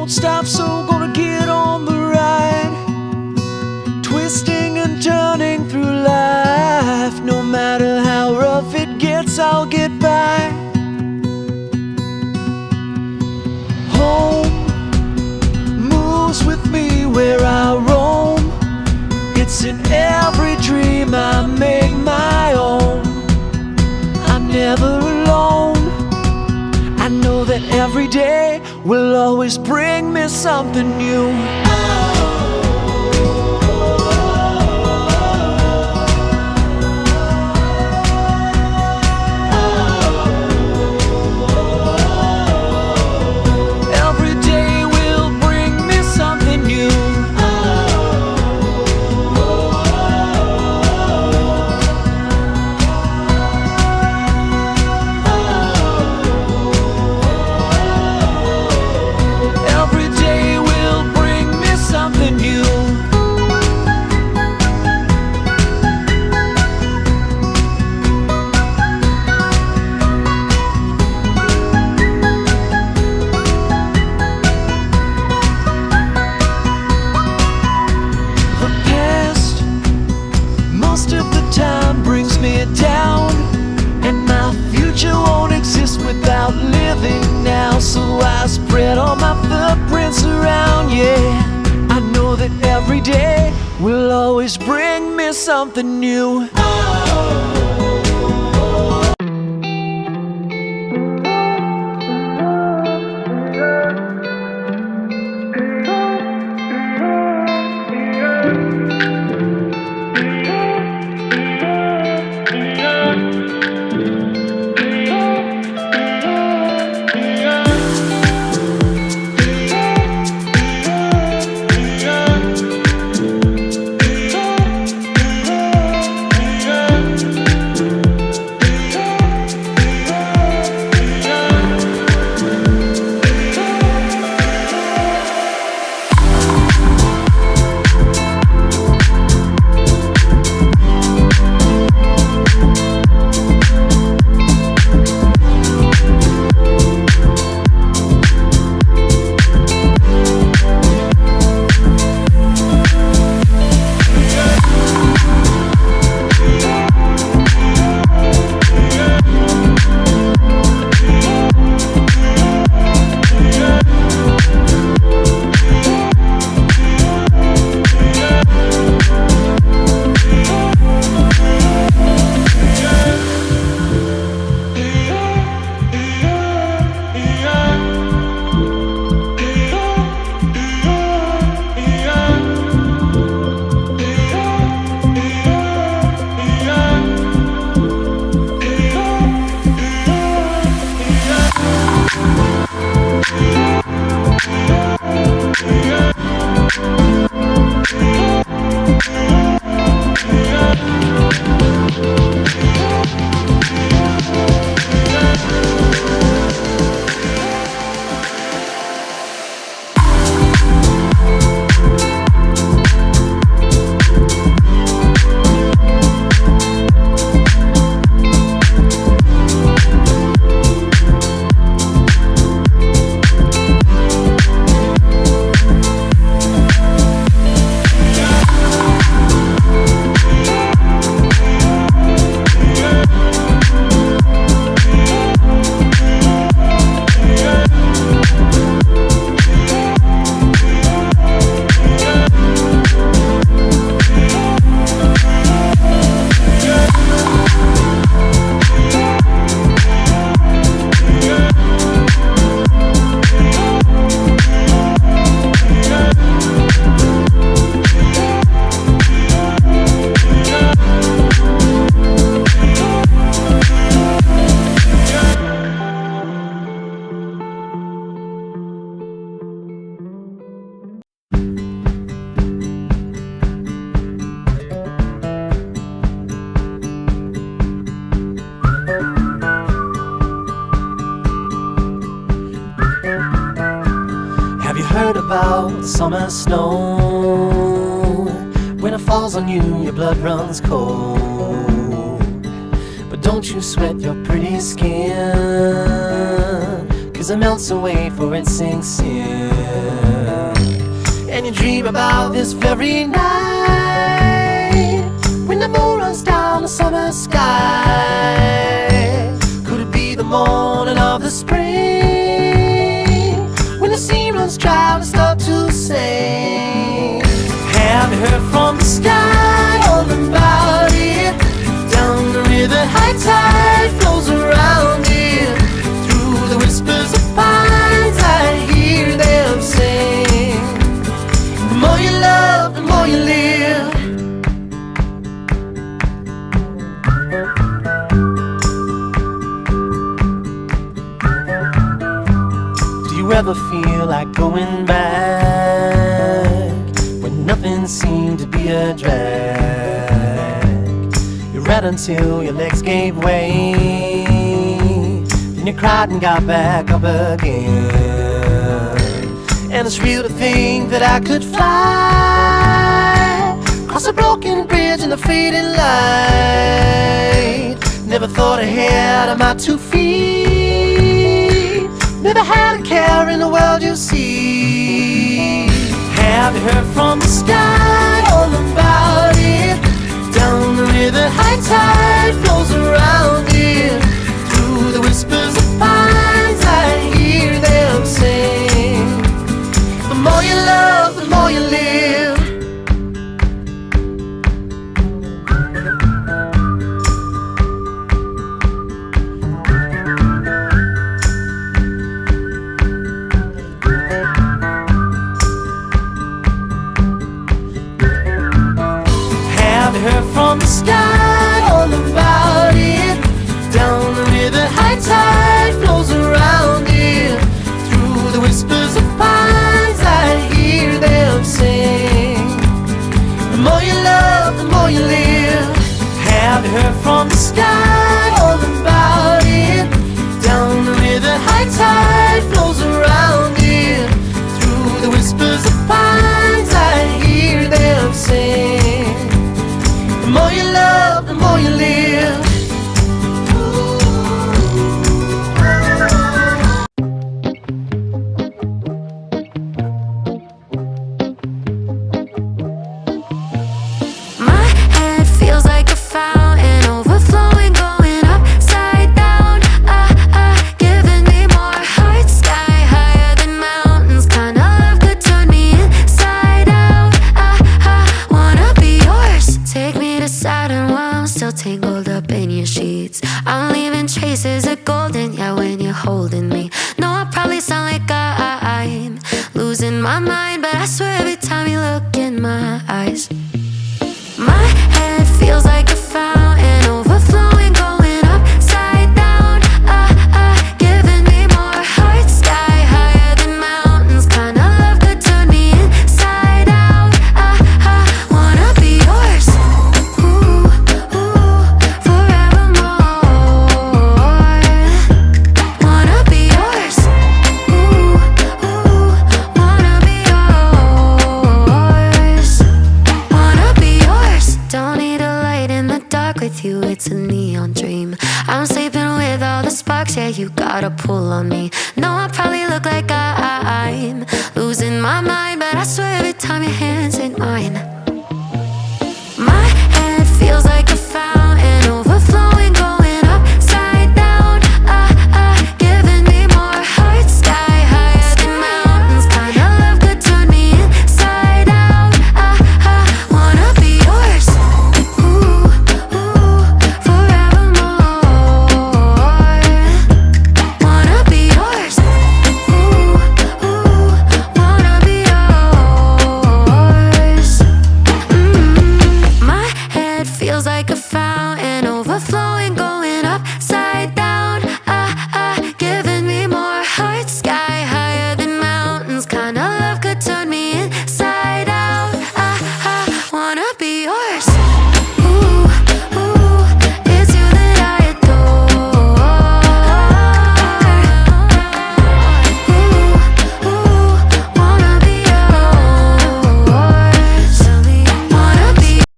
won't stop, so gonna get on the ride, twisting and turning through life. No matter how rough it gets, I'll get by. Home moves with me where I roam. It's in every dream I make my own. I'm never alone. I know that every day will always bring me something new. Every day will bring me something new. Every day will bring me something new. The past, most of the time, brings me down, and my future won't exist without living now. So I spread all my footprints around, yeah. I know that every day will always bring me something new. heard about summer snow. When it falls on you, your blood runs cold. But don't you sweat your pretty skin, as it melts away for it sinks in. And you dream about this very night when the moon runs down the summer sky. Could it be the morning of the spring when the sea runs dry and start to sing? Have you heard from the sky all about it? Down the river, high tide flows around it. Through the whispers of pines, I hear them sing. The more you love, the more you live. Do you ever feel like going back when nothing seemed to be a drag? You read until your legs gave way, then you cried and got back up again. And it's real to think that I could fly across a broken bridge in the fading light. Never thought ahead of my 2 feet, never had a care in the world, you see. Have you heard from the sky all about it? Down the river, high tide flows around it. Through the whispers of pines, I hear them sing. The more you love, the more you live. Have you heard from the sky all about it? Down the river, high tide flows around it. Through the whispers of pines, I hear them sing. The more you love, the more you live. Have you heard from the sky all about it? Down the river, high tide flows around it. Through the whispers of pines, I hear them sing. The more you love, the more you live. My head feels like a fountain, overflowing, going upside down. Giving me more heart, sky higher than mountains. Kind of love could turn me inside out. Wanna be yours. Take me to Saturn while I'm still tangled up in your sheets. I'm leaving traces of golden, yeah, when you're holding me. No, I probably sound like I'm losing my mind, but I swear every time you look in my eyes, my head feels like a fountain, overflowing, going upside down. Giving me more heart, sky higher than mountains. Kind of love could turn me inside out. Wanna be yours, ooh, forevermore. Wanna be yours, ooh, wanna be yours. Wanna be yours. Don't need a light in the dark with you, it's a neon dream. I'm sleeping with all the sparks, yeah, you got a pull on me. No, I probably look like I'm losing my mind, but I swear every time your hands in mine,